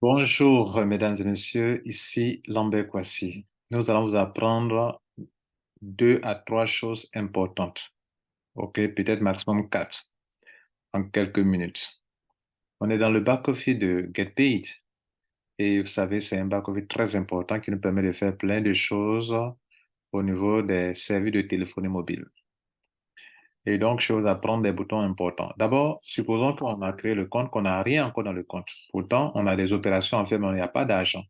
Bonjour, mesdames et messieurs, ici Lambert Kwasi. Nous allons vous apprendre deux à trois choses importantes, ok, peut-être maximum quatre, en quelques minutes. On est dans le back-office de GetPaid et vous savez, c'est un back-office très important qui nous permet de faire plein de choses au niveau des services de téléphonie mobile. Et donc, je vais vous apprendre des boutons importants. D'abord, supposons qu'on a créé le compte, qu'on n'a rien encore dans le compte. Pourtant, on a des opérations à faire, mais on n'y a pas d'argent.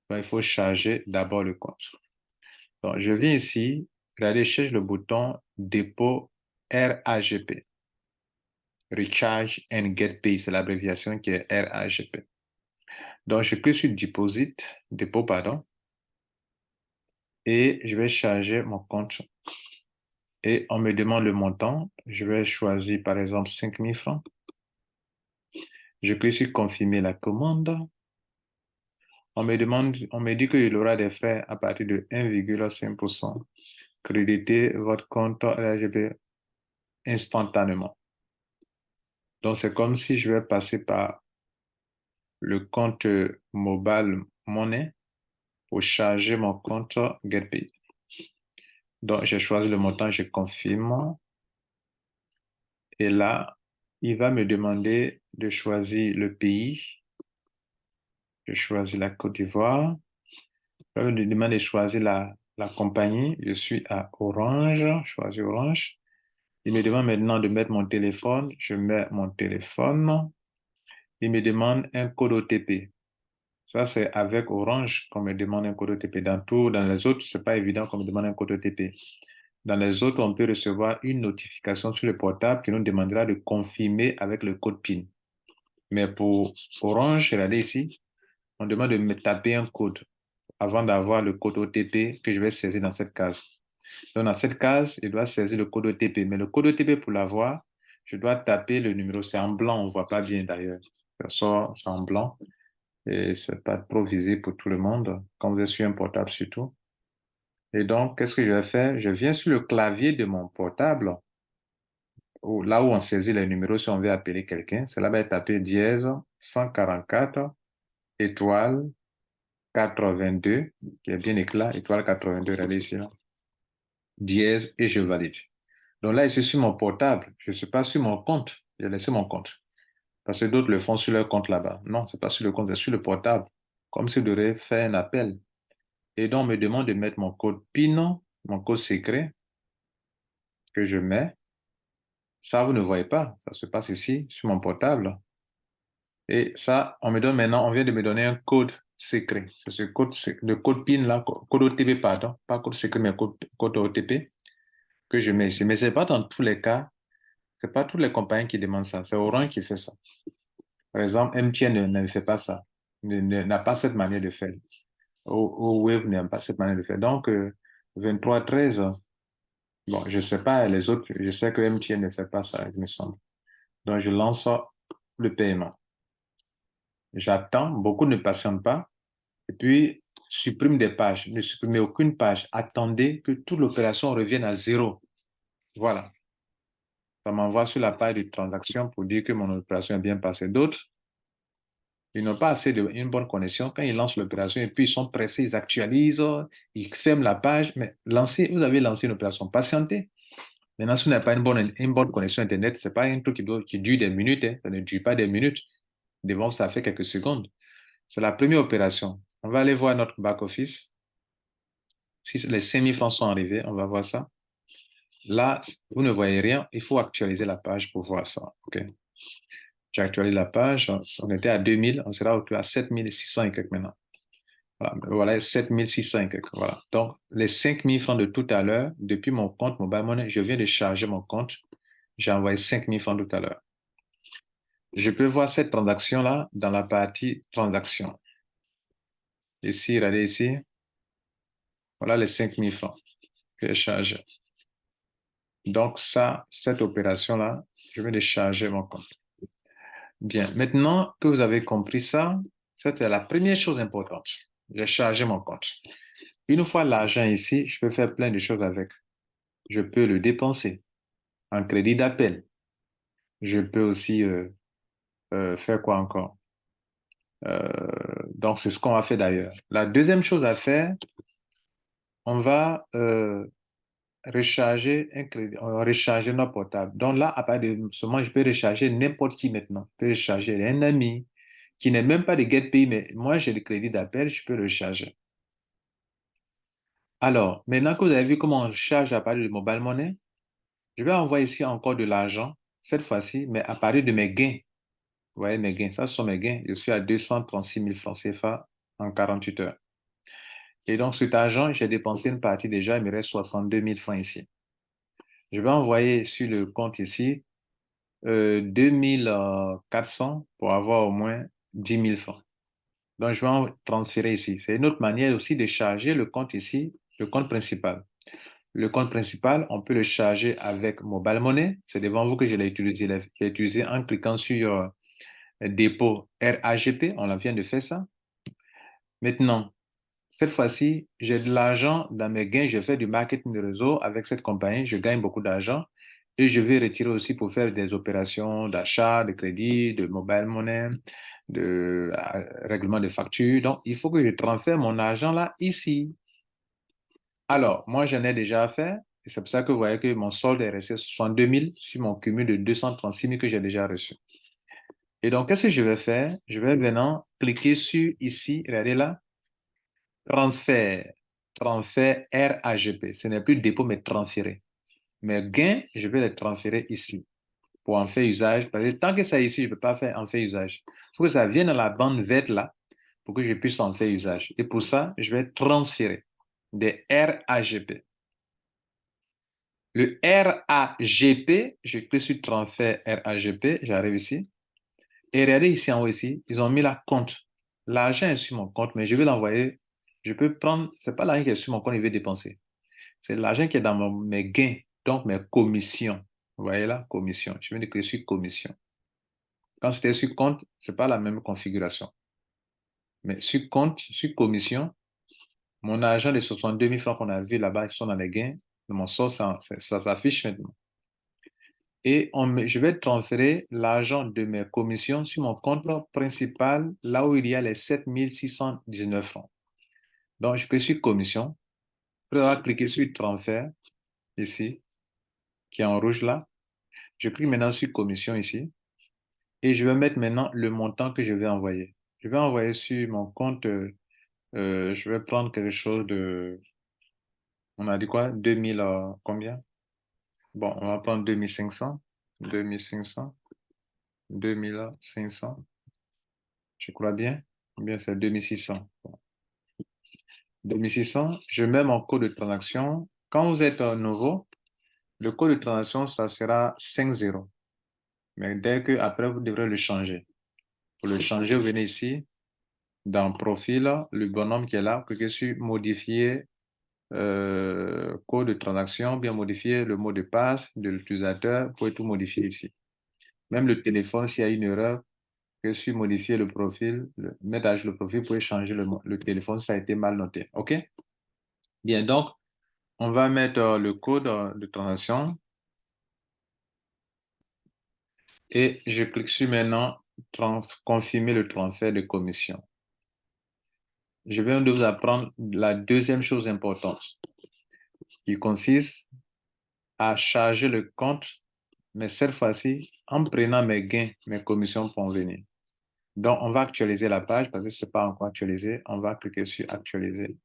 Donc, il faut charger d'abord le compte. Donc, je viens ici, regardez, je cherche le bouton dépôt RAGP. Recharge and Get Paid, c'est l'abréviation qui est RAGP. Donc, je clique sur dépôt, pardon, et je vais charger mon compte. Et on me demande le montant. Je vais choisir, par exemple, 5 000 francs. Je clique sur confirmer la commande. On me dit qu'il aura des frais à partir de 1,5%. Créditez votre compte RAGP instantanément. Donc, c'est comme si je vais passer par le compte Mobile Money pour charger mon compte GetPay. Donc, j'ai choisi le montant, je confirme. Et là, il va me demander de choisir le pays. Je choisis la Côte d'Ivoire. Il va me demander de choisir la compagnie. Je suis à Orange, je choisis Orange. Il me demande maintenant de mettre mon téléphone. Je mets mon téléphone. Il me demande un code OTP. Ça, c'est avec Orange qu'on me demande un code OTP. Dans les autres, c'est pas évident qu'on me demande un code OTP. Dans les autres, on peut recevoir une notification sur le portable qui nous demandera de confirmer avec le code PIN. Mais pour Orange, regardez ici, on demande de me taper un code avant d'avoir le code OTP que je vais saisir dans cette case. Donc, dans cette case, je dois saisir le code OTP. Mais le code OTP, pour l'avoir, je dois taper le numéro. C'est en blanc, on ne voit pas bien d'ailleurs. Ça sort, c'est en blanc. Et c'est pas trop visible pour tout le monde, quand vous êtes sur un portable surtout. Et donc, qu'est-ce que je vais faire? Je viens sur le clavier de mon portable, là où on saisit les numéros si on veut appeler quelqu'un. C'est là-bas taper dièse 144 étoile 82, qui est bien éclat, étoile 82, regardez ici, là. Dièse et je valide. Donc là, je suis sur mon portable, je ne suis pas sur mon compte. J'ai laissé mon compte. Parce que d'autres le font sur leur compte là-bas. Non, c'est pas sur le compte, c'est sur le portable. Comme si je devais faire un appel. Et donc, on me demande de mettre mon code PIN, mon code secret que je mets. Ça, vous ne voyez pas. Ça se passe ici, sur mon portable. Et ça, on vient de me donner un code secret. C'est ce code, le code PIN là, code OTP, pardon. Pas code secret, mais code OTP que je mets ici. Mais ce n'est pas dans tous les cas. Ce n'est pas toutes les compagnies qui demandent ça. C'est Orange qui fait ça. Par exemple, MTN ne fait pas ça. N'a pas cette manière de faire. Wave n'a pas cette manière de faire. Donc, 2313. Bon, je ne sais pas les autres, je sais que MTN ne fait pas ça, il me semble. Donc, je lance le paiement. J'attends, beaucoup ne patientent pas, et puis supprime des pages. Ne supprimez aucune page. Attendez que toute l'opération revienne à zéro. Voilà. Ça m'envoie sur la page de transaction pour dire que mon opération est bien passée. D'autres, ils n'ont pas assez une bonne connexion. Quand ils lancent l'opération et puis ils sont pressés, ils actualisent, ils ferment la page. Mais vous avez lancé une opération, patientez. Maintenant, si vous n'avez pas une bonne connexion Internet, ce n'est pas un truc qui dure des minutes, hein. Ça ne dure pas des minutes. Devant, ça fait quelques secondes. C'est la première opération. On va aller voir notre back-office. Si les 5 000 francs sont arrivés, on va voir ça. Là, vous ne voyez rien. Il faut actualiser la page pour voir ça. OK. J'ai actualisé la page. On était à 2000. On sera autour à 7600 et quelques maintenant. Voilà, 7600 et quelques. Voilà. Donc, les 5 000 francs de tout à l'heure, depuis mon compte Mobile Money, je viens de charger mon compte. J'ai envoyé 5 000 francs tout à l'heure. Je peux voir cette transaction-là dans la partie transaction. Ici, regardez ici. Voilà les 5 000 francs que j'ai chargés. Donc, ça, cette opération-là, je vais décharger mon compte. Bien. Maintenant que vous avez compris ça, c'était la première chose importante. J'ai chargé mon compte. Une fois l'argent ici, je peux faire plein de choses avec. Je peux le dépenser en crédit d'appel. Je peux aussi faire quoi encore? Donc, c'est ce qu'on va faire d'ailleurs. La deuxième chose à faire, on va recharger un crédit, on va recharger notre portable. Donc là, à partir de ce moment, je peux recharger n'importe qui maintenant. Je peux recharger un ami qui n'est même pas de GetPay, mais moi, j'ai le crédit d'appel, je peux le recharger. Alors, maintenant que vous avez vu comment on recharge à partir de Mobile Money, je vais envoyer ici encore de l'argent, cette fois-ci, mais à partir de mes gains. Vous voyez mes gains, ça ce sont mes gains. Je suis à 236 000 francs CFA en 48 heures. Et donc, cet argent, j'ai dépensé une partie déjà, il me reste 62 000 francs ici. Je vais envoyer sur le compte ici 2400 pour avoir au moins 10 000 francs. Donc, je vais en transférer ici. C'est une autre manière aussi de charger le compte ici, le compte principal. Le compte principal, on peut le charger avec Mobile Money. C'est devant vous que je l'ai utilisé. J'ai utilisé en cliquant sur dépôt RAGP. On vient de faire ça. Maintenant, cette fois-ci, j'ai de l'argent dans mes gains. Je fais du marketing de réseau avec cette compagnie. Je gagne beaucoup d'argent. Et je vais retirer aussi pour faire des opérations d'achat, de crédit, de mobile money, de règlement de factures. Donc, il faut que je transfère mon argent là, ici. Alors, moi, j'en ai déjà fait. Et c'est pour ça que vous voyez que mon solde est resté 62 000 sur mon cumul de 236 000 que j'ai déjà reçu. Et donc, qu'est-ce que je vais faire? Je vais maintenant cliquer sur ici, regardez là, transfert, transfert RAGP. Ce n'est plus dépôt, mais transférer. Mes gains, je vais les transférer ici pour en faire usage. Parce que tant que ça ici, je ne peux pas faire en faire usage. Il faut que ça vienne dans la bande verte là pour que je puisse en faire usage. Et pour ça, je vais transférer des RAGP. Le RAGP, je clique sur transfert RAGP, j'arrive ici. Et regardez ici en haut ici, ils ont mis la compte. L'argent est sur mon compte, mais je vais l'envoyer. Je peux prendre, c'est pas l'argent qui est sur mon compte, il veut dépenser. C'est l'argent qui est dans mes gains, donc mes commissions. Vous voyez là, commission. Je viens de cliquer sur commission. Quand c'était sur compte, c'est pas la même configuration. Mais sur compte, sur commission, mon argent de 62 000 francs qu'on a vu là-bas, qui sont dans les gains, de mon sort, ça s'affiche maintenant. Et je vais transférer l'argent de mes commissions sur mon compte principal, là où il y a les 7 619 francs. Donc, je peux sur commission. Je vais cliquer sur transfert, ici, qui est en rouge là. Je clique maintenant sur commission ici. Et je vais mettre maintenant le montant que je vais envoyer. Je vais envoyer sur mon compte, je vais prendre quelque chose de, on a dit quoi? 2000, combien? Bon, on va prendre 2500, 2500, 2500. Je crois bien. Bien, c'est 2600. 2600, je mets mon code de transaction. Quand vous êtes nouveau, le code de transaction, ça sera 50. Mais dès que après, vous devrez le changer. Pour le changer, vous venez ici, dans Profil, le bonhomme qui est là, cliquez sur Modifier code de transaction, bien modifier le mot de passe de l'utilisateur. Vous pouvez tout modifier ici. Même le téléphone, s'il y a une erreur, que sur modifier le profil, mettre à jour le profil, vous pouvez changer le téléphone, ça a été mal noté. OK? Bien, donc, on va mettre le code de transaction et je clique sur maintenant confirmer le transfert de commission. Je viens de vous apprendre la deuxième chose importante qui consiste à charger le compte, mais cette fois-ci en prenant mes gains, mes commissions pour en venir. Donc, on va actualiser la page parce que ce n'est pas encore actualisé. On va cliquer sur actualiser.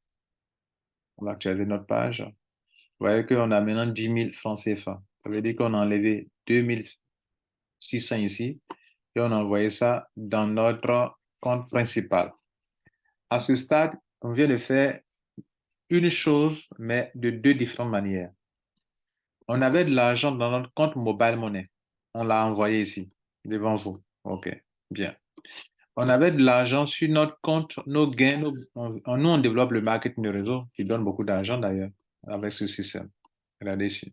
On va actualiser notre page. Vous voyez qu'on a maintenant 10 000 francs CFA. Ça veut dire qu'on a enlevé 2600 ici et on a envoyé ça dans notre compte principal. À ce stade, on vient de faire une chose, mais de deux différentes manières. On avait de l'argent dans notre compte Mobile Money. On l'a envoyé ici, devant vous. OK, bien. On avait de l'argent sur notre compte, nos gains. Nous, on développe le marketing de réseau qui donne beaucoup d'argent d'ailleurs avec ce système. Regardez ici.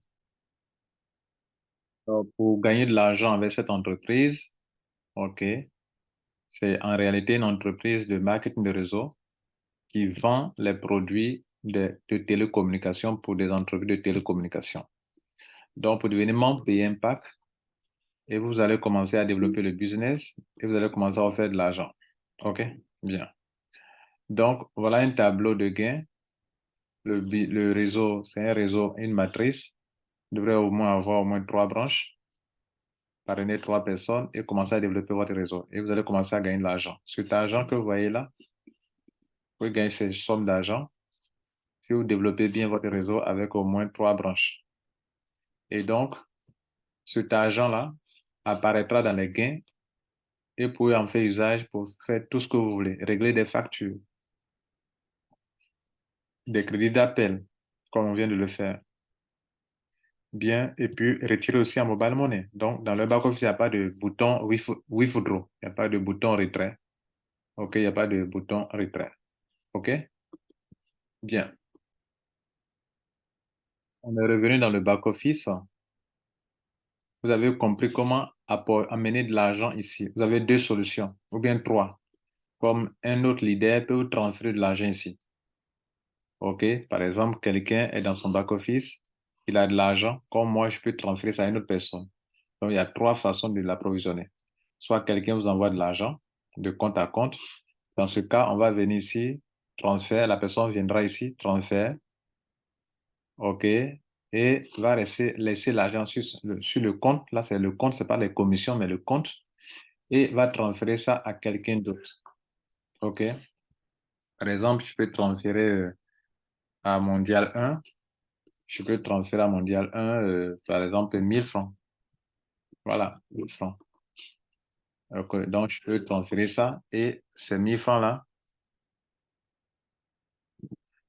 Donc, pour gagner de l'argent avec cette entreprise, OK, c'est en réalité une entreprise de marketing de réseau qui vend les produits de télécommunication pour des entreprises de télécommunication. Donc, pour devenir membre, payez un pack et vous allez commencer à développer le business et vous allez commencer à faire de l'argent. OK? Bien. Donc, voilà un tableau de gains. Le réseau, c'est un réseau, une matrice. Vous devrez au moins avoir au moins 3 branches, parrainer 3 personnes et commencer à développer votre réseau. Et vous allez commencer à gagner de l'argent. Cet argent que vous voyez là, vous pouvez gagner ces sommes d'argent si vous développez bien votre réseau avec au moins 3 branches. Et donc, cet argent-là apparaîtra dans les gains et vous pouvez en faire usage pour faire tout ce que vous voulez. Régler des factures, des crédits d'appel, comme on vient de le faire. Bien, et puis retirer aussi en mobile money. Donc, dans le back-office, il n'y a pas de bouton withdraw. Il n'y a pas de bouton retrait. OK, il n'y a pas de bouton retrait. OK? Bien. On est revenu dans le back-office. Vous avez compris comment amener de l'argent ici. Vous avez 2 solutions, ou bien 3. Comme un autre leader peut vous transférer de l'argent ici. OK? Par exemple, quelqu'un est dans son back-office, il a de l'argent, comme moi, je peux transférer ça à une autre personne. Donc, il y a 3 façons de l'approvisionner. Soit quelqu'un vous envoie de l'argent de compte à compte. Dans ce cas, on va venir ici, transfert, la personne viendra ici, transfert, OK, et va laisser l'argent sur le compte. Là, c'est le compte, ce n'est pas les commissions, mais le compte, et va transférer ça à quelqu'un d'autre. OK? Par exemple, je peux transférer à Mondial 1. Je peux transférer à Mondial 1, par exemple, 1 000 francs. Voilà, 1 000 francs. Donc, je peux transférer ça et ces 1 000 francs-là,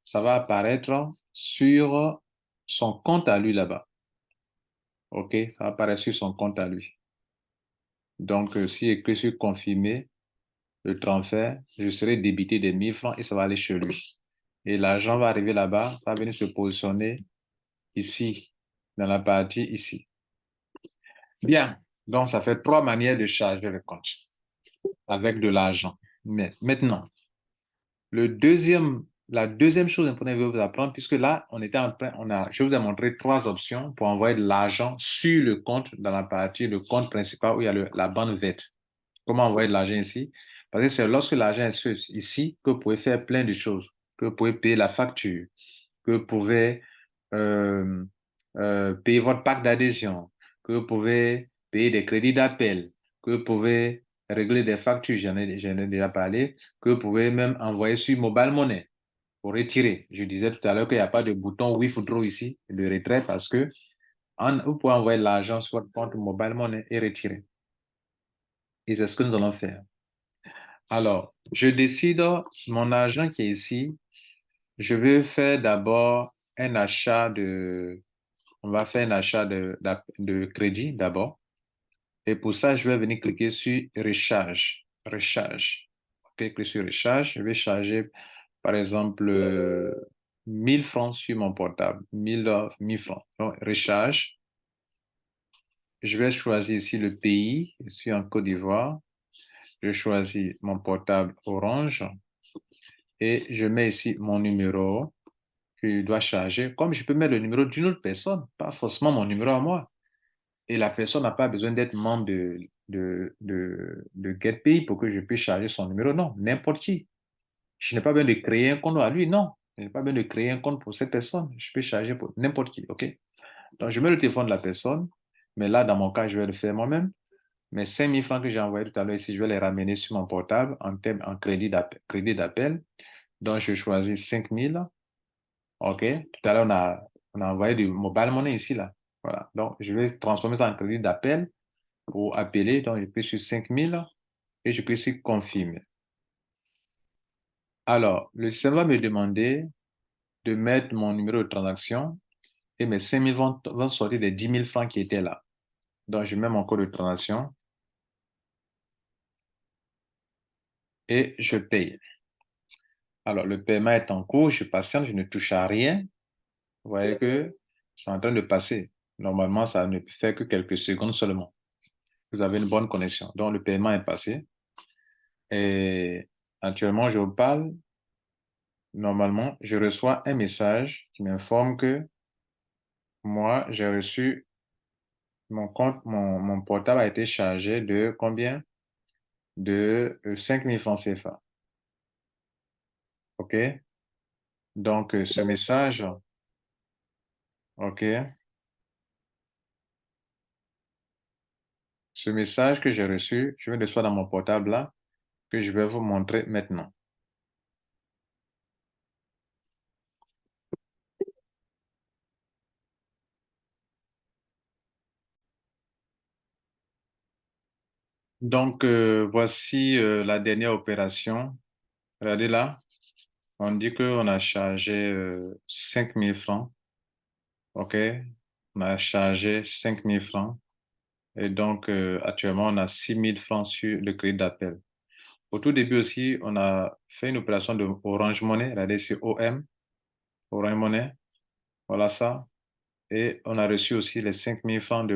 ça va apparaître sur son compte à lui là-bas. OK, ça va apparaître sur son compte à lui. Donc, si écrit sur confirmer le transfert, je serai débité des 1 000 francs et ça va aller chez lui. Et l'argent va arriver là-bas, ça va venir se positionner ici, dans la partie ici. Bien, donc ça fait 3 manières de charger le compte avec de l'argent. Mais maintenant, la deuxième chose importante que je vais vous apprendre, puisque là, je vous ai montré 3 options pour envoyer de l'argent sur le compte dans la partie, le compte principal où il y a la bande verte. Comment envoyer de l'argent ici? Parce que c'est lorsque l'argent est ici que vous pouvez faire plein de choses, que vous pouvez payer la facture, que vous pouvez euh, payer votre pack d'adhésion, que vous pouvez payer des crédits d'appel, que vous pouvez régler des factures, j'en ai déjà parlé, que vous pouvez même envoyer sur Mobile Money pour retirer. Je disais tout à l'heure qu'il n'y a pas de bouton withdraw ici, de retrait, parce que vous pouvez envoyer l'argent sur votre compte Mobile Money et retirer. Et c'est ce que nous allons faire. Alors, je décide, mon argent qui est ici, je vais faire d'abord un achat on va faire un achat de crédit d'abord. Et pour ça, je vais venir cliquer sur Recharge. Recharge. OK, cliquer sur Recharge. Je vais charger, par exemple, 1 000 francs sur mon portable. 1000 francs. Donc, Recharge. Je vais choisir ici le pays. Je suis en Côte d'Ivoire. Je choisis mon portable Orange. Et je mets ici mon numéro que je dois charger. Comme je peux mettre le numéro d'une autre personne, pas forcément mon numéro à moi. Et la personne n'a pas besoin d'être membre de GetPay pour que je puisse charger son numéro. Non, n'importe qui. Je n'ai pas besoin de créer un compte à lui. Non, je n'ai pas besoin de créer un compte pour cette personne. Je peux charger pour n'importe qui. OK? Donc, je mets le téléphone de la personne. Mais là, dans mon cas, je vais le faire moi-même. Mes 5 000 francs que j'ai envoyés tout à l'heure ici, je vais les ramener sur mon portable en crédit d'appel. Donc, je choisis 5 000. OK? Tout à l'heure, on a envoyé du mobile money ici, là. Voilà. Donc, je vais transformer ça en crédit d'appel pour appeler. Donc, je clique sur 5 000 et je clique sur confirmer. Alors, le système va me demander de mettre mon numéro de transaction et mes 5 000 vont sortir des 10 000 francs qui étaient là. Donc, je mets mon code de transaction et je paye. Alors, le paiement est en cours, je patiente, je ne touche à rien. Vous voyez que c'est en train de passer. Normalement, ça ne fait que quelques secondes seulement. Vous avez une bonne connexion. Donc, le paiement est passé. Et actuellement, je vous parle. Normalement, je reçois un message qui m'informe que moi, j'ai reçu mon compte, mon portable a été chargé de combien? de 5 000 francs CFA. OK? Donc, ce message, OK, ce message que j'ai reçu, je vais le faire dans mon portable là, que je vais vous montrer maintenant. Donc, voici la dernière opération. Regardez là, on dit qu'on a chargé 5 000 francs. OK? On a chargé 5 000 francs. Et donc, actuellement, on a 6 000 francs sur le crédit d'appel. Au tout début aussi, on a fait une opération de Orange Money. Regardez sur OM, Orange Money. Voilà ça. Et on a reçu aussi les 5 000 francs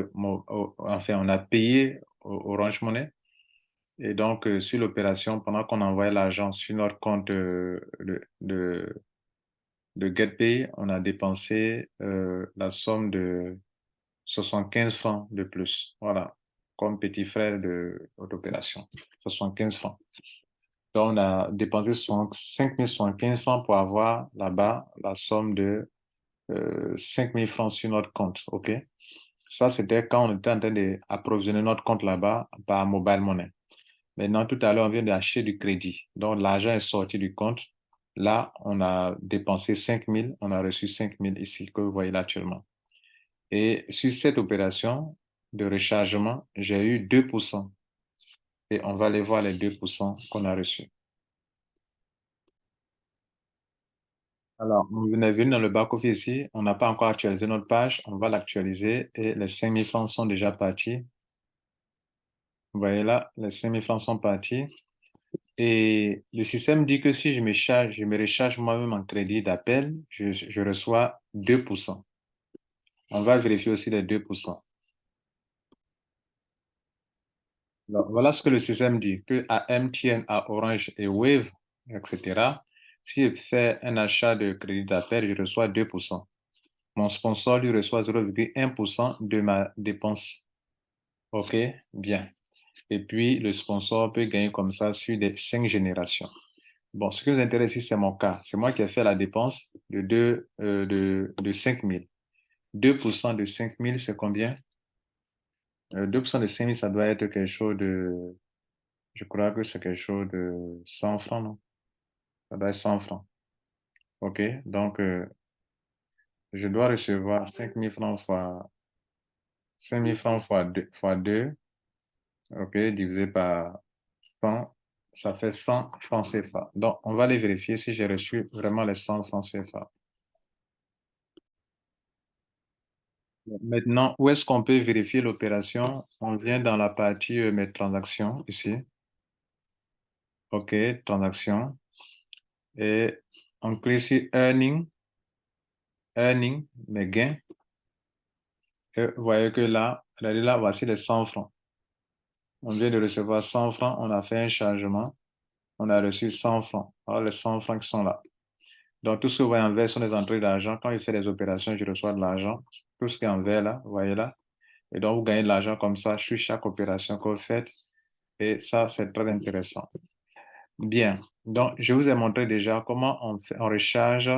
enfin, on a payé Orange Money. Et donc, sur l'opération, pendant qu'on envoyait l'argent sur notre compte de GetPay, on a dépensé la somme de 75 francs de plus. Voilà, comme petit frère de l'opération. 75 francs. Donc, on a dépensé 5 075 francs pour avoir là-bas la somme de 5 000 francs sur notre compte. OK? Ça, c'était quand on était en train d'approvisionner notre compte là-bas par mobile money. Maintenant, tout à l'heure, on vient d'acheter du crédit. Donc, l'argent est sorti du compte. Là, on a dépensé 5 000, on a reçu 5 000 ici, que vous voyez là actuellement. Et sur cette opération de rechargement, j'ai eu 2%. Et on va aller voir les 2% qu'on a reçus. Alors, on est venu dans le back-office ici. On n'a pas encore actualisé notre page. On va l'actualiser et les 5 000 francs sont déjà partis. Vous voyez là, les 5 000 francs sont partis. Et le système dit que si je me recharge moi-même en crédit d'appel, je reçois 2%. On va vérifier aussi les 2%. Alors, voilà ce que le système dit, que à MTN, à Orange et Wave, etc., si je fais un achat de crédit d'appel, je reçois 2%. Mon sponsor lui reçoit 0,1% de ma dépense. OK, bien. Et puis, le sponsor peut gagner comme ça sur des 5 générations. Bon, ce qui nous intéresse ici, c'est mon cas. C'est moi qui ai fait la dépense de 5 000. 2% de 5 000, c'est combien? 2% de 5 000, ça doit être quelque chose de... Je crois que c'est quelque chose de 100 francs, non? Ça doit être 100 francs. OK? Donc, je dois recevoir 5 000 francs fois 5 000 francs fois 2, OK, divisé par 100, ça fait 100 francs CFA. Donc, on va aller vérifier si j'ai reçu vraiment les 100 francs CFA. Maintenant, où est-ce qu'on peut vérifier l'opération? On vient dans la partie mes transactions ici. OK, transactions. Et on clique sur earning, mes gains. Et vous voyez que là, voici les 100 francs. On vient de recevoir 100 francs, on a fait un chargement, on a reçu 100 francs. Alors, les 100 francs qui sont là. Donc, tout ce que vous voyez en vert sont des entrées d'argent. Quand je fais des opérations, je reçois de l'argent. Tout ce qui est en vert là, vous voyez là. Et donc, vous gagnez de l'argent comme ça sur chaque opération que vous faites. Et ça, c'est très intéressant. Bien. Donc, je vous ai montré déjà comment on recharge,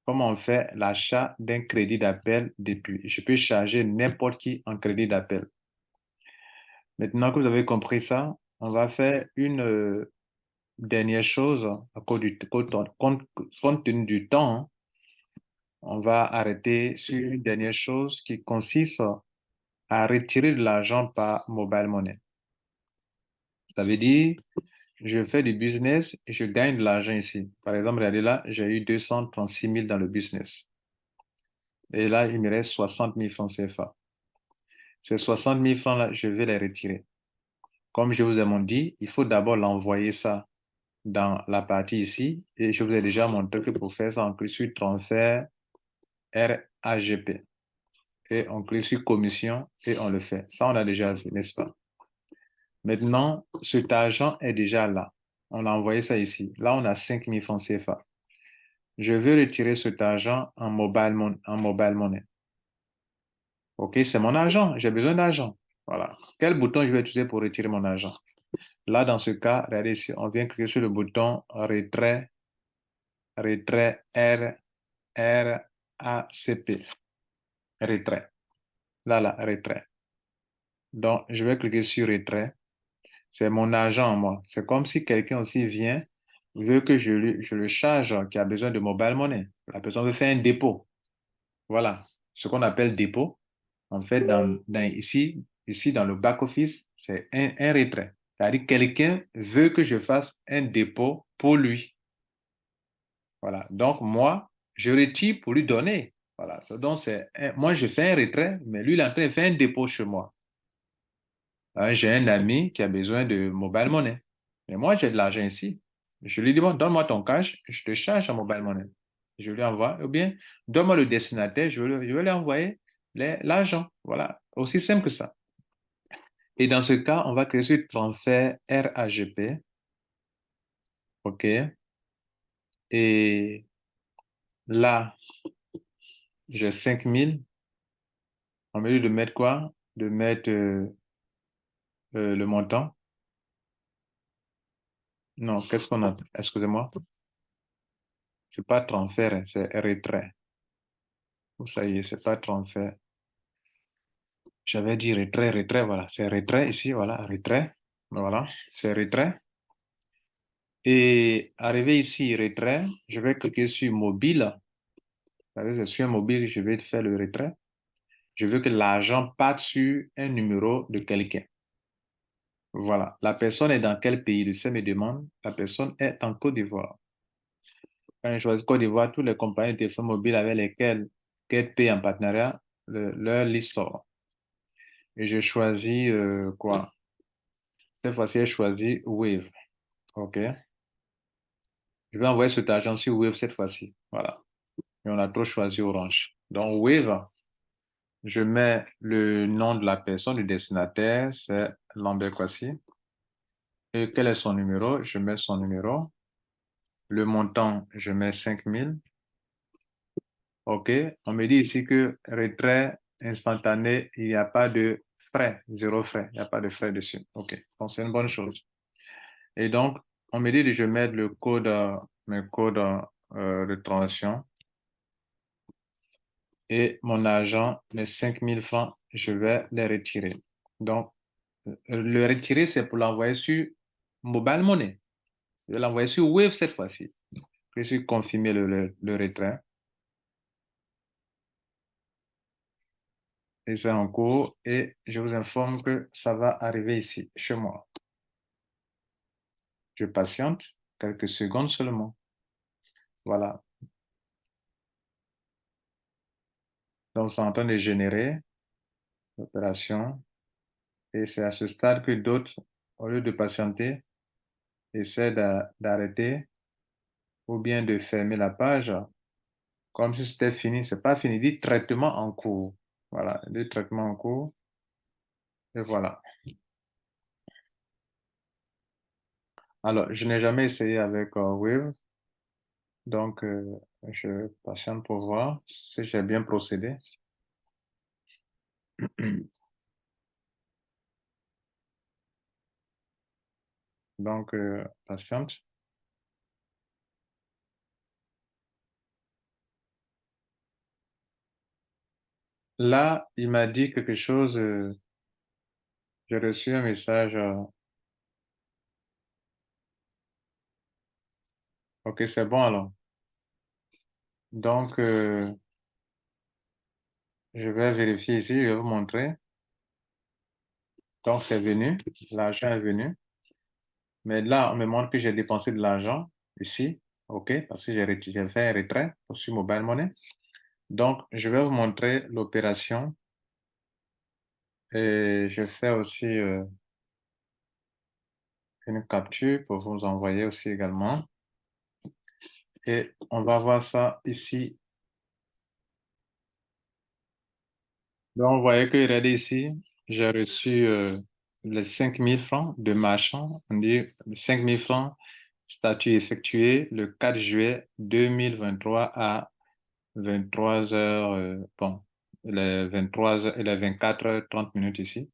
comment on fait l'achat d'un crédit d'appel depuis. Je peux charger n'importe qui en crédit d'appel. Maintenant que vous avez compris ça, on va faire une dernière chose à cause compte tenu du temps. Hein. On va arrêter sur une dernière chose qui consiste à retirer de l'argent par mobile money. Ça veut dire, je fais du business et je gagne de l'argent ici. Par exemple, regardez là, j'ai eu 236 000 dans le business. Et là, il me reste 60 000 francs CFA. Ces 60 000 francs-là, je vais les retirer. Comme je vous ai dit, il faut d'abord l'envoyer ça dans la partie ici. Et je vous ai déjà montré que pour faire ça, on clique sur transfert RAGP. Et on clique sur commission et on le fait. Ça, on a déjà vu, n'est-ce pas? Maintenant, cet argent est déjà là. On a envoyé ça ici. Là, on a 5 000 francs CFA. Je veux retirer cet argent en mobile money. OK, c'est mon argent. J'ai besoin d'argent. Voilà. Quel bouton je vais utiliser pour retirer mon argent? Là, dans ce cas, regardez ici, on vient cliquer sur le bouton retrait, retrait RACP, retrait. Là, retrait. Donc, je vais cliquer sur retrait. C'est mon agent, moi. C'est comme si quelqu'un aussi vient, veut que je le charge, qui a besoin de mobile money. La personne veut faire un dépôt. Voilà. Ce qu'on appelle dépôt. En fait, ici, dans le back-office, c'est un retrait. C'est-à-dire que quelqu'un veut que je fasse un dépôt pour lui. Voilà. Donc, moi, je retire pour lui donner. Voilà. Donc, moi, je fais un retrait, mais lui, il est en train de faire un dépôt chez moi. Hein, j'ai un ami qui a besoin de mobile money. Mais moi, j'ai de l'argent ici. Je lui dis, bon, donne-moi ton cash, je te charge en mobile money. Je lui envoie, ou bien, donne-moi le destinataire, je vais lui envoyer l'argent. Voilà, aussi simple que ça. Et dans ce cas, on va créer ce transfert RAGP. OK. Et là, j'ai 5 000. En lieu de mettre quoi? De mettre le montant. Non, qu'est-ce qu'on a? Excusez-moi. C'est pas transfert, hein, c'est retrait. Ça y est, c'est pas transfert. J'avais dit retrait, retrait, voilà. C'est retrait ici, voilà, retrait. Voilà, c'est retrait. Et arrivé ici, retrait, je vais cliquer sur mobile. Vous savez, c'est sur un mobile, je vais faire le retrait. Je veux que l'argent parte sur un numéro de quelqu'un. Voilà. La personne est dans quel pays? Le CEM me demande. La personne est en Côte d'Ivoire. Quand je choisis Côte d'Ivoire, toutes les compagnies de téléphone mobile avec lesquelles Get Pay en partenariat, leur liste sort. Et je choisis quoi? Cette fois-ci, j'ai choisi Wave. OK. Je vais envoyer cet argent sur Wave cette fois-ci. Voilà. Et on a trop choisi Orange. Donc, Wave, je mets le nom de la personne, du destinataire, c'est Lambert Kwasi. Et quel est son numéro? Je mets son numéro. Le montant, je mets 5 000. OK. On me dit ici que retrait instantané, il n'y a pas de frais, zéro frais. Il n'y a pas de frais dessus. OK. Donc, c'est une bonne chose. Et donc, on me dit que je mets le code, mes codes de transaction. Et mon argent, mes 5 000 francs, je vais les retirer. Donc, le retirer, c'est pour l'envoyer sur Mobile Money. Je vais l'envoyer sur Wave cette fois-ci. Je suis confirmer le retrait. Et c'est en cours. Et je vous informe que ça va arriver ici, chez moi. Je patiente quelques secondes seulement. Voilà. Donc, c'est en train de générer l'opération. Et c'est à ce stade que d'autres, au lieu de patienter, essaient d'arrêter ou bien de fermer la page comme si c'était fini. C'est pas fini. Dit traitement en cours. Voilà, dit traitement en cours. Et voilà. Alors, je n'ai jamais essayé avec Wave, donc je patiente pour voir si j'ai bien procédé. Donc, patiente. Là, il m'a dit quelque chose. J'ai reçu un message. OK, c'est bon alors. Donc, je vais vérifier ici, je vais vous montrer. Donc, c'est venu, l'argent est venu. Mais là, on me montre que j'ai dépensé de l'argent ici, OK, parce que j'ai fait un retrait sur Mobile Money. Donc, je vais vous montrer l'opération et je fais aussi une capture pour vous envoyer aussi également. Et on va voir ça ici. Donc, vous voyez que, regardez ici, j'ai reçu les 5 000 francs de marchand. On dit 5 000 francs, statut effectué le 4 juillet 2023 à 23 heures, bon, les 23 heures et les 24h30 ici.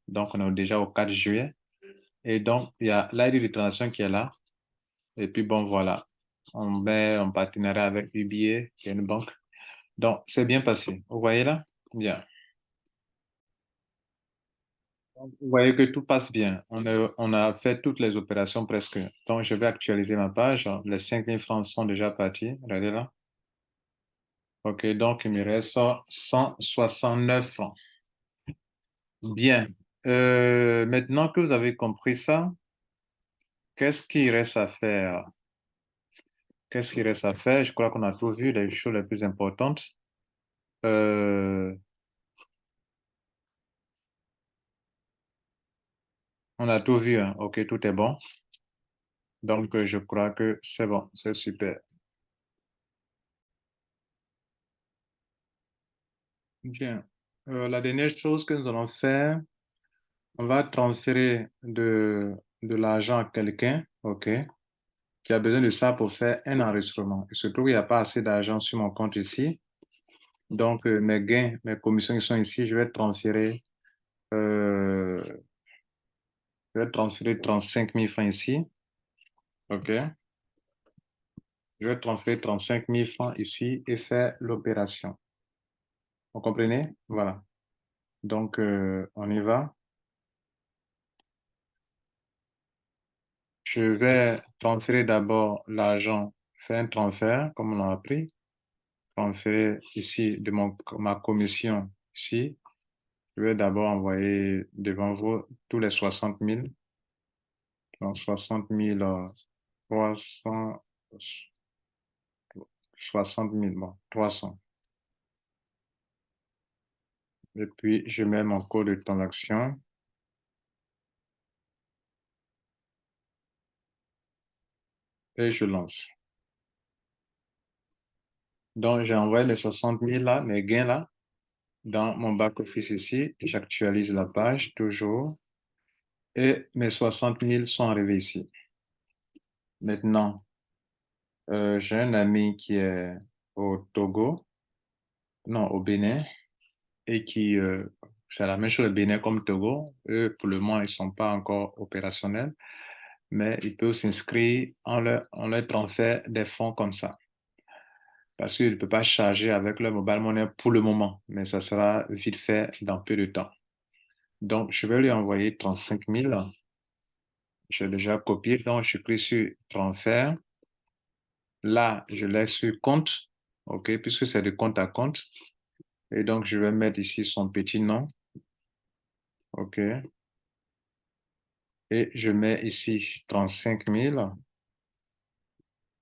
Donc, on est déjà au 4 juillet. Et donc, il y a l'ID de transaction qui est là. Et puis, bon, voilà. On met en partenariat avec UBA, qui est une banque. Donc, c'est bien passé. Vous voyez là? Bien. Vous voyez que tout passe bien. On a fait toutes les opérations presque. Donc, je vais actualiser ma page. Les 5 000 francs sont déjà partis. Regardez là. OK, donc il me reste 169 francs. Bien. Maintenant que vous avez compris ça, qu'est-ce qu'il reste à faire? Qu'est-ce qu'il reste à faire? Je crois qu'on a tout vu, les choses les plus importantes. Euh, on a tout vu, hein. OK, tout est bon. Donc, je crois que c'est bon, c'est super. Bien. La dernière chose que nous allons faire, on va transférer de l'argent à quelqu'un, OK, qui a besoin de ça pour faire un enregistrement. Il se trouve qu'il n'y a pas assez d'argent sur mon compte ici. Donc, mes gains, mes commissions qui sont ici, euh, je vais transférer 35 000 francs ici. OK. Je vais transférer 35 000 francs ici et faire l'opération. Vous comprenez? Voilà. Donc, on y va. Je vais transférer d'abord l'argent, faire un transfert, comme on l'a appris. Transférer ici de ma commission ici. Je vais d'abord envoyer devant vous tous les 60 000. Donc, 60 300, 60 000, bon, 300. Et puis, je mets mon code de transaction et je lance. Donc, j'ai envoyé les 60 000 là, mes gains là, dans mon back-office ici. J'actualise la page toujours et mes 60 000 sont arrivés ici. Maintenant, j'ai un ami qui est au Togo, non, au Bénin, et c'est la même chose au Bénin comme Togo. Eux, pour le moment, ils ne sont pas encore opérationnels, mais ils peuvent s'inscrire, on leur transfère des fonds comme ça. Parce qu'ils ne peuvent pas charger avec leur mobile money pour le moment, mais ça sera vite fait dans peu de temps. Donc, je vais lui envoyer 35 000. J'ai déjà copié, donc je clique sur transfert. Là, je laisse sur compte, OK, puisque c'est de compte à compte. Et donc, je vais mettre ici son petit nom, OK. Et je mets ici 35 000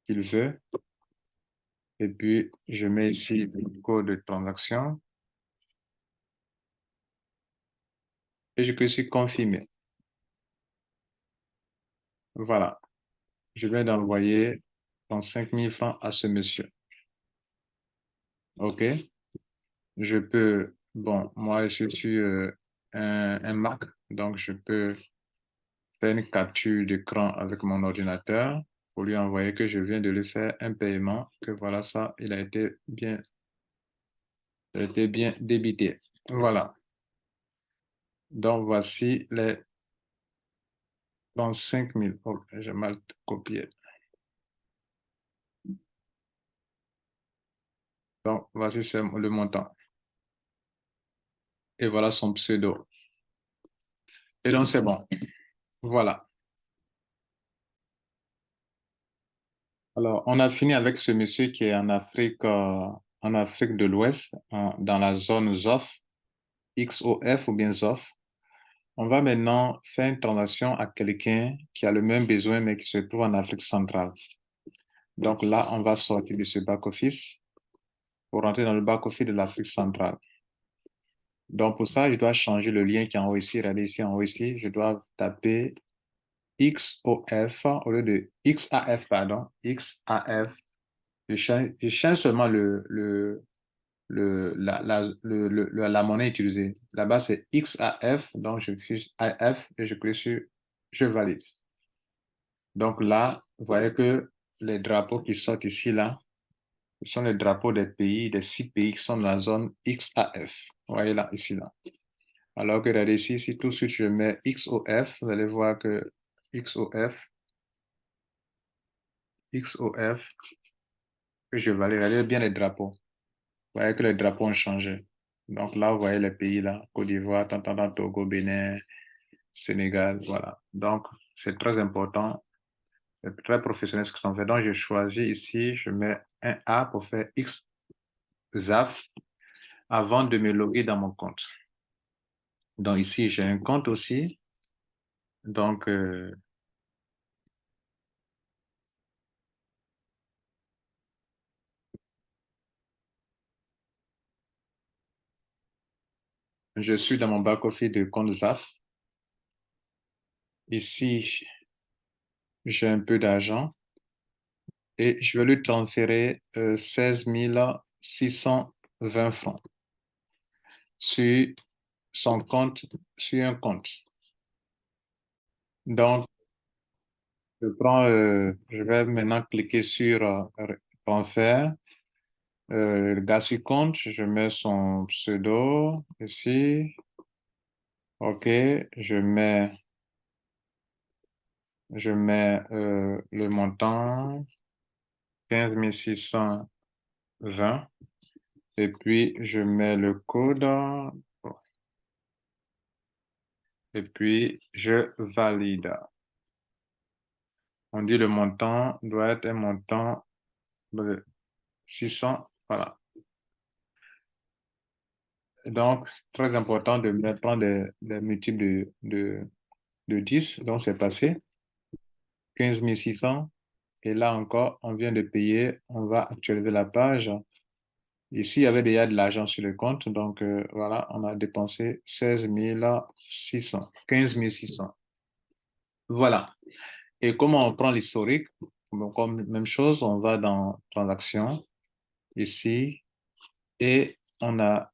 qu'il veut. Et puis, je mets ici le code de transaction et je clique sur confirmer. Voilà. Je vais d'envoyer 35 000 francs à ce monsieur. OK? Je peux, bon, moi, je suis un Mac, donc je peux faire une capture d'écran avec mon ordinateur pour lui envoyer que je viens de lui faire un paiement, que voilà ça, il a été bien débité. Voilà. Donc, voici les 35 000. Oh, j'ai mal copié. Donc, voici le montant. Et voilà son pseudo. Et donc, c'est bon. Voilà. Alors, on a fini avec ce monsieur qui est en Afrique de l'Ouest, dans la zone ZOF, XOF ou bien ZOF. On va maintenant faire une transaction à quelqu'un qui a le même besoin, mais qui se trouve en Afrique centrale. Donc là, on va sortir de ce back-office pour rentrer dans le back-office de l'Afrique centrale. Donc pour ça, je dois changer le lien qui est en haut ici. Regardez ici en haut ici, je dois taper XOF au lieu de XAF, pardon, XAF. Je change seulement la monnaie utilisée. Là-bas, c'est XAF, donc je clique AF et je clique sur je valide. Donc là, vous voyez que les drapeaux qui sortent ici, là, ce sont les drapeaux des pays, des 6 pays qui sont dans la zone XAF. Vous voyez là, ici, là. Alors que regardez ici, si tout de suite je mets XOF, vous allez voir que XOF, que je valide, regardez bien les drapeaux. Vous voyez que les drapeaux ont changé. Donc là, vous voyez les pays là, Côte d'Ivoire, Tantan, Togo, Bénin, Sénégal, voilà. Donc, c'est très important, c'est très professionnel ce que j'en fais. Donc, je choisis ici, je mets un A pour faire XZAF avant de me loguer dans mon compte. Donc, ici, j'ai un compte aussi. Donc, je suis dans mon back-office de compte ZAF. Ici, j'ai un peu d'argent et je vais lui transférer 16 620 francs sur son compte, sur un compte. Donc, je vais maintenant cliquer sur transfert. Le gars sur compte, je mets son pseudo ici. OK, je mets le montant 15 620 et puis je mets le code et puis je valide. On dit le montant doit être un montant de 600, voilà. Donc, très important de prendre des multiples de 10. Donc, c'est passé 15 600. Et là encore, on vient de payer. On va actualiser la page. Ici, il y avait déjà de l'argent sur le compte. Donc, voilà, on a dépensé 16 600, 15 600. Voilà. Et comment on prend l'historique? Bon, comme même chose, on va dans transactions ici et on a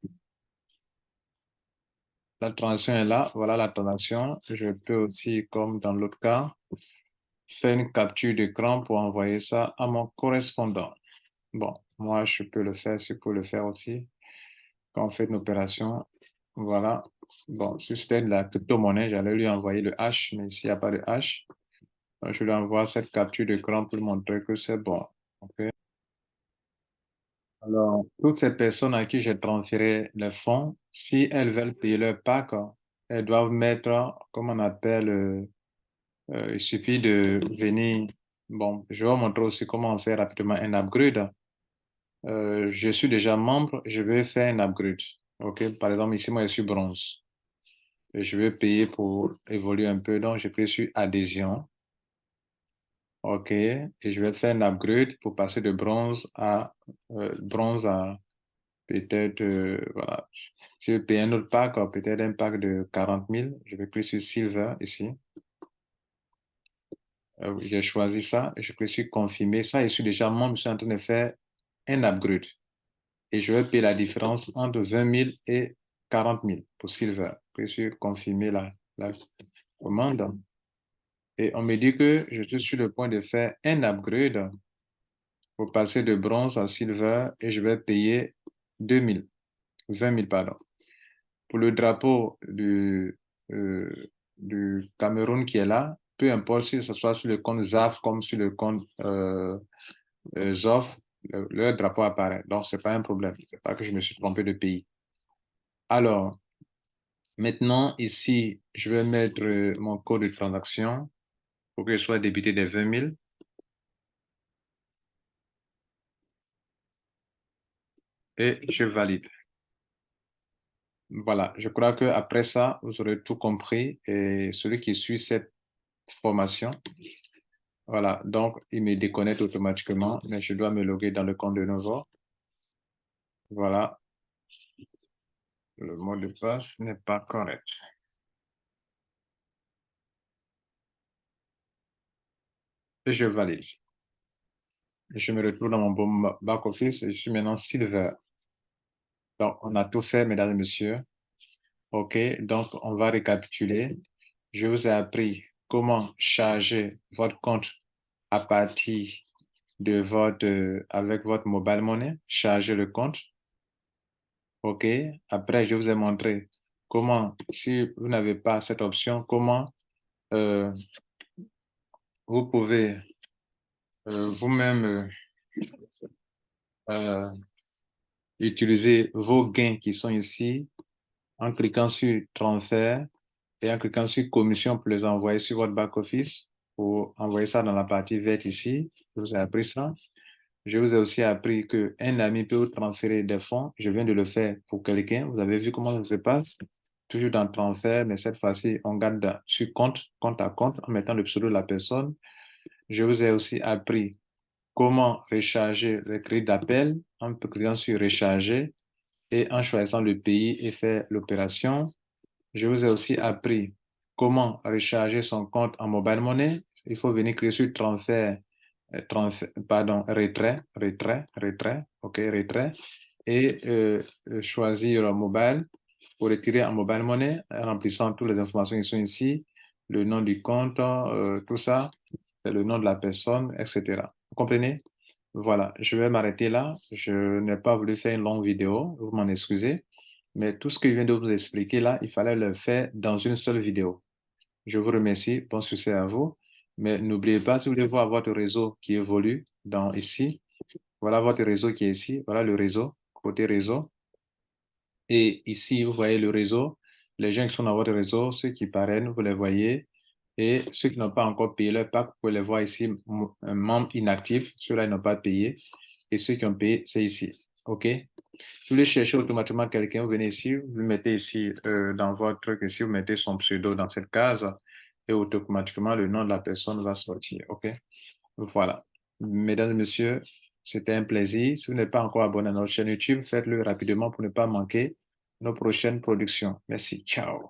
la transaction est là. Voilà la transaction. Je peux aussi, comme dans l'autre cas, faire une capture d'écran pour envoyer ça à mon correspondant. Bon, moi, je peux le faire, je peux le faire aussi. Quand on fait une opération, voilà. Bon, si c'était de la crypto-monnaie, j'allais lui envoyer le hash, mais s'il n'y a pas de hash, je lui envoie cette capture d'écran pour lui montrer que c'est bon. OK? Alors, toutes ces personnes à qui j'ai transféré les fonds, si elles veulent payer leur pack, elles doivent mettre, comme on appelle, il suffit de venir. Bon, je vais vous montrer aussi comment faire rapidement un upgrade. Je suis déjà membre, je vais faire un upgrade. OK? Par exemple, ici, moi, je suis bronze. Et je vais payer pour évoluer un peu, donc je clique sur adhésion. OK? Et je vais faire un upgrade pour passer de bronze à peut-être, voilà. Je vais payer un autre pack, peut-être un pack de 40 000. Je vais cliquer sur Silver ici. J'ai choisi ça et je clique sur confirmer. Ça, je suis déjà membre, je suis en train de faire un upgrade. Et je vais payer la différence entre 20 000 et 40 000 pour Silver. Je clique sur confirmer la commande. Et on me dit que je suis sur le point de faire un upgrade pour passer de bronze à silver et je vais payer 20 000, pardon. Pour le drapeau du Cameroun qui est là, peu importe si ce soit sur le compte ZAF comme sur le compte ZOF, leur drapeau apparaît. Donc, ce n'est pas un problème. Ce n'est pas que je me suis trompé de pays. Alors, maintenant, ici, je vais mettre mon code de transaction pour que je sois débité des 20 000 et je valide. Voilà, je crois qu'après ça, vous aurez tout compris et celui qui suit cette formation, voilà, donc il me déconnecte automatiquement, mais je dois me loguer dans le compte de nouveau. Voilà, le mot de passe n'est pas correct. Et je valide. Je me retrouve dans mon bon back-office et je suis maintenant Silver. Donc, on a tout fait, mesdames et messieurs. OK, donc on va récapituler. Je vous ai appris comment charger votre compte à partir de avec votre mobile money, charger le compte. OK. Après, je vous ai montré comment, si vous n'avez pas cette option, comment vous pouvez vous-même utiliser vos gains qui sont ici en cliquant sur transfert et en cliquant sur commission pour les envoyer sur votre back-office, pour envoyer ça dans la partie verte ici. Je vous ai appris ça. Je vous ai aussi appris qu'un ami peut vous transférer des fonds. Je viens de le faire pour quelqu'un. Vous avez vu comment ça se passe? Toujours dans le transfert, mais cette fois-ci, on garde sur compte à compte, en mettant le pseudo de la personne. Je vous ai aussi appris comment recharger le crédit d'appel en cliquant sur recharger et en choisissant le pays et faire l'opération. Je vous ai aussi appris comment recharger son compte en mobile money. Il faut venir cliquer sur retrait, ok, retrait, et choisir mobile pour retirer en mobile money, en remplissant toutes les informations qui sont ici, le nom du compte, tout ça, le nom de la personne, etc. Vous comprenez? Voilà, je vais m'arrêter là. Je n'ai pas voulu faire une longue vidéo, vous m'en excusez, mais tout ce que je viens de vous expliquer là, il fallait le faire dans une seule vidéo. Je vous remercie, bon succès à vous, mais n'oubliez pas, si vous voulez voir votre réseau qui évolue dans ici, voilà votre réseau qui est ici, voilà le réseau, côté réseau. Et ici, vous voyez le réseau, les gens qui sont dans votre réseau, ceux qui parrainent, vous les voyez. Et ceux qui n'ont pas encore payé leur pack, vous pouvez les voir ici, membres inactifs, ceux-là, ils n'ont pas payé. Et ceux qui ont payé, c'est ici. OK? Si vous voulez chercher automatiquement quelqu'un, vous venez ici, vous le mettez ici dans votre truc, ici, vous mettez son pseudo dans cette case et automatiquement le nom de la personne va sortir. OK? Voilà. Mesdames et messieurs, c'était un plaisir. Si vous n'êtes pas encore abonné à notre chaîne YouTube, faites-le rapidement pour ne pas manquer nos prochaines productions. Merci. Ciao.